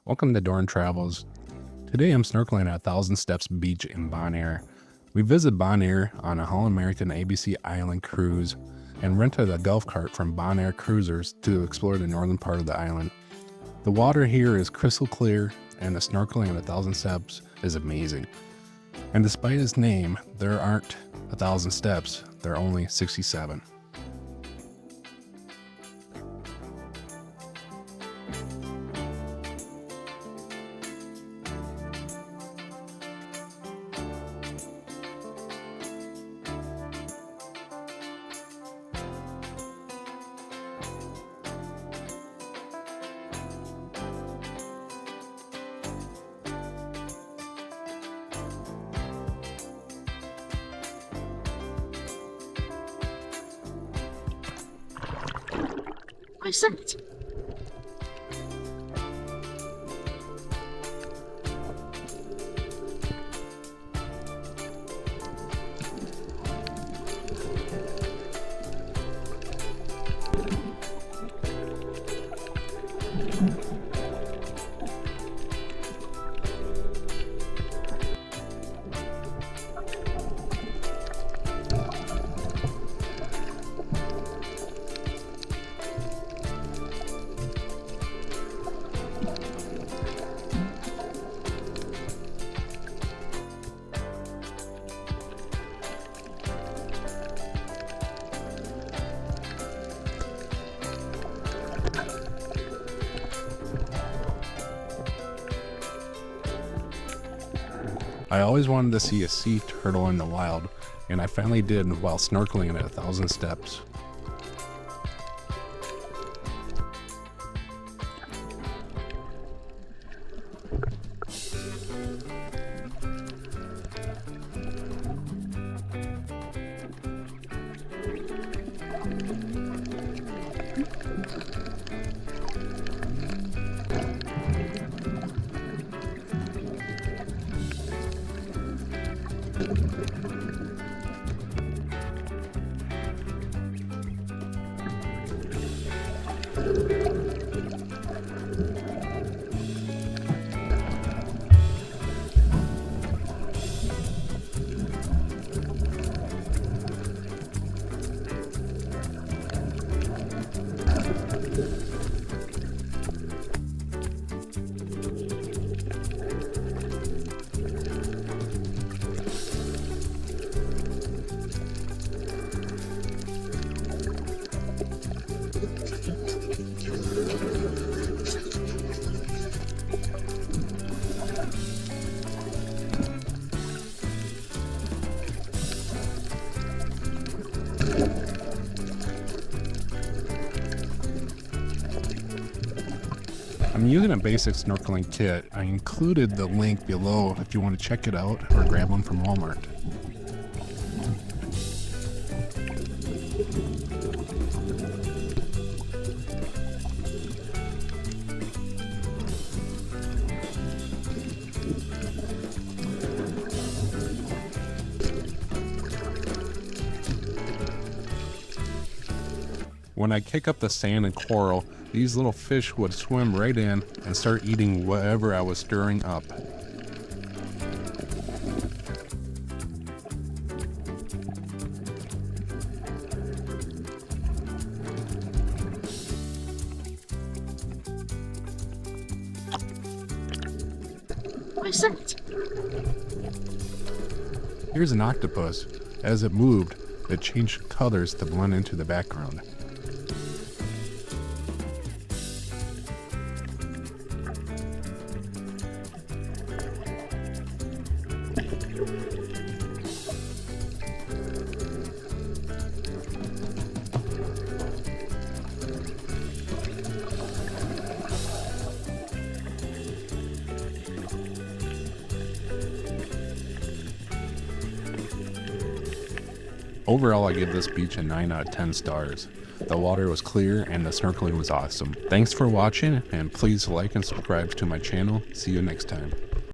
Welcome to Dohrn Travels. Today I'm snorkeling at 1,000 Steps Beach in Bonaire. We visited Bonaire on a Holland American ABC Island cruise and rented a golf cart from Bonaire Cruisers to explore the northern part of the island. The water here is crystal clear and the snorkeling at 1,000 Steps is amazing. And despite its name, there aren't 1,000 steps, there are only 67. I sucked. I always wanted to see a sea turtle in the wild, and I finally did while snorkeling at 1,000 Steps. I'm using a basic snorkeling kit. I included the link below if you want to check it out or grab one from Walmart. When I kick up the sand and coral, these little fish would swim right in and start eating whatever I was stirring up. I sucked. Here's an octopus. As it moved, it changed colors to blend into the background. Overall, I give this beach a 9 out of 10 stars. The water was clear and the snorkeling was awesome. Thanks for watching, and please like and subscribe to my channel. See you next time.